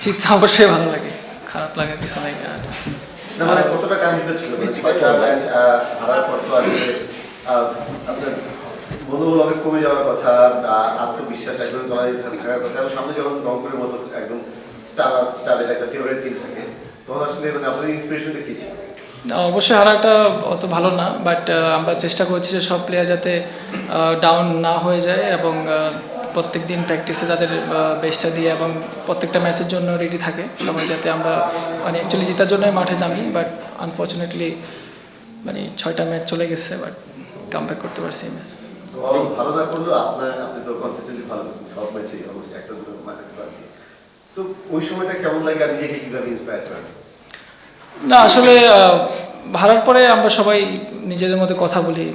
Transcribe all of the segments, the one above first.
জিততে অবশ্যই ভালো লাগে, খারাপ লাগার কিছু নাই। আর না মানে কতটা কাঙ্ক্ষিত ছিল ছয়টা ম্যাচ হারার পর তো আসলে আপনার মনোবল অনেক কমে যাওয়ার কথা, আত্মবিশ্বাস একদম গলায় থাকার কথা, এবং সামনে যখন রংপুরের মতো একদম স্টারের একটা ফেভারিট টিম থাকে তখন আসলে মানে আপনাদের ইন্সপিরেশনটা কি ছিল? অবশ্যই হারাটা অত ভালো না, বাট আমরা চেষ্টা করছি যে সব প্লেয়ার যাতে ডাউন না হয়ে যায় এবং প্রত্যেক দিন প্র্যাকটিসে তাদের বেস্টটা দিয়ে এবং প্রত্যেকটা ম্যাচের জন্য রেডি থাকে সবাই, যাতে আমরা মানে অ্যাকচুয়ালি জেতার জন্যই মাঠে নামি। বাট আনফর্চুনেটলি মানে 6টা ম্যাচ চলে গেছে, বাট কামব্যাক করতে পারছি এই ম্যাচ। ভালো না করলেও আপনি তো কনসিস্টেন্টলি ভালো সব ম্যাচে অলমোস্ট একটা দুটো মার্ক পাবেন। সো ওই সময়টা কেমন লাগে আর নিজেকে কিভাবে ইন্সপায়ার করেন? না আসলে হারার পরে আমরা সবাই নিজেদের মধ্যে কথা বলি,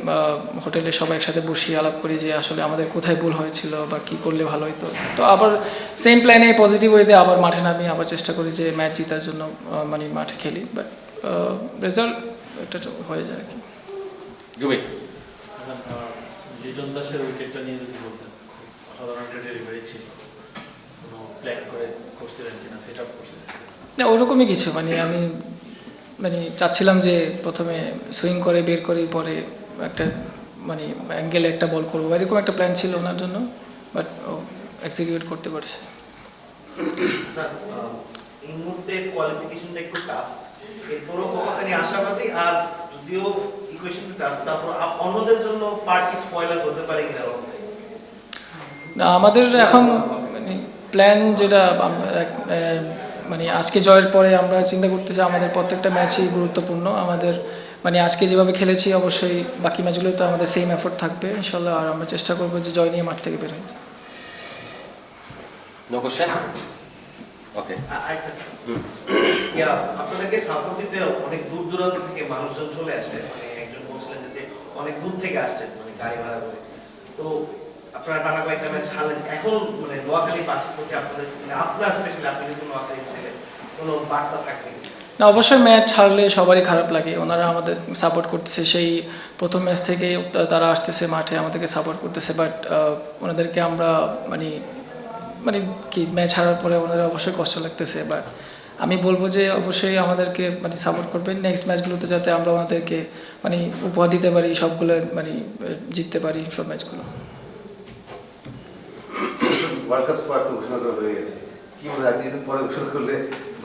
হোটেলে সবাই একসাথে বসি, আলাপ করি যে আসলে আমাদের কোথায় ভুল হয়েছিল বা কী করলে ভালো হতো। তো আবার সেম প্ল্যানে পজিটিভ ওয়েতে আবার মাঠে নামি, আবার চেষ্টা করি যে ম্যাচ জেতার জন্য মানে মাঠে খেলি, বাট রেজাল্ট একটা হয়ে যায় আর কি। লিটন দাসের উইকেটটা নিয়ে যদি বলতেন, অসাধারণ একটা ডেলিভারি ছিল, কোনো প্ল্যান করছিলেন কিনা, সেট আপ করছিলেন? না ওরকমই কিছু, মানে আমি মানে চাচ্ছিলাম যে প্রথমে সুইং করে বের করি, পরে একটা মানে অ্যাঙ্গেলে একটা বল করবো, এরকম একটা প্ল্যান ছিল ওনার জন্য, বাট ও এক্সিকিউট করতে পারছে। এই মুহূর্তে কোয়ালিফিকেশনটা একটু টাফ, এরপরও কতখানি আশাবাদী, আর যদিও ইকুয়েশনটা টাফ তারপর অন্যদের জন্য পার্টি স্পয়লার হতে পারে কিনা? না আমাদের এখন মানে প্ল্যান যেটা মানে আজকে জয়ের পরে আমরা চিন্তা করতেছি আমাদের প্রত্যেকটা ম্যাচই গুরুত্বপূর্ণ। আমাদের মানে আজকে যেভাবে খেলেছি অবশ্যই বাকি ম্যাচগুলো তো আমাদের সেম এফোর্ট থাকবে ইনশাল্লাহ, আর আমরা চেষ্টা করবো যে জয় নিয়ে মাঠ থেকে বের হই। আপনাদেরকে সাপোর্ট দিতে অনেক দূর দূরান্ত থেকে মানুষজন চলে আসে, মানে একজন বলছিলেন যে অনেক দূর থেকে আসছেন মানে গাড়ি ভাড়া করে। তো আপনারা টানা কয়েকটা ম্যাচ হারলেন, এখন মানে নোয়াখালী পাশের পক্ষে আপনাদের মানে আপনার স্পেশালি আপনি যদি নোয়াখালীর ছেলে, কোনো বার্তা থাকবে? না অবশ্যই ম্যাচ হারলে সবারই খারাপ লাগে, ওনারা আমাদের সাপোর্ট করতেছে সেই প্রথম ম্যাচ থেকে, তারা আসতেছে মাঠে আমাদেরকে সাপোর্ট করতেছে, বাট ওনাদেরকে আমরা মানে মানে কি ম্যাচ হারার পরে ওনারা অবশ্যই কষ্ট লাগতেছে, বাট আমি বলবো যে অবশ্যই আমাদেরকে মানে সাপোর্ট করবেন, নেক্সট ম্যাচগুলোতে যাতে আমরা ওনাদেরকে মানে উপহার দিতে পারি, সবগুলো মানে জিততে পারি সব ম্যাচগুলো। ওয়ার্ল্ড কাপ স্কোয়াড তো ঘোষণা করা হয়ে গেছে, কি মনে হয় কিছুদিন পরে ঘোষণা করলে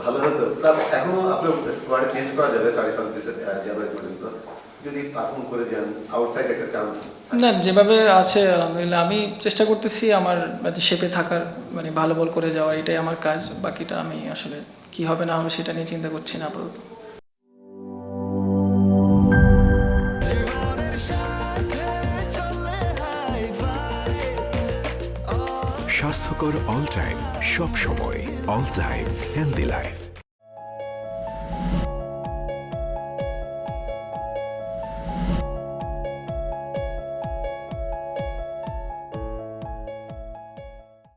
ভালো হতো? তার এখনো আপনার স্কোয়াডে চেঞ্জ করা যাবে 31 জানুয়ারি পর্যন্ত, যদি পারফর্ম করে যান আউটসাইড একটা চান্স? না যেভাবে আছে আলহামদুলিল্লাহ, আমি চেষ্টা করতেছি আমার শেপে থাকার, মানে ভালো বল করে যাওয়ার, এটাই আমার কাজ। বাকিটা আমি আসলে কি হবে না হবে সেটা নিয়ে চিন্তা করছি না আপাতত। স্বাস্থ্যকর অল টাইম, সব সময় অল টাইম হেলদি লাইফ।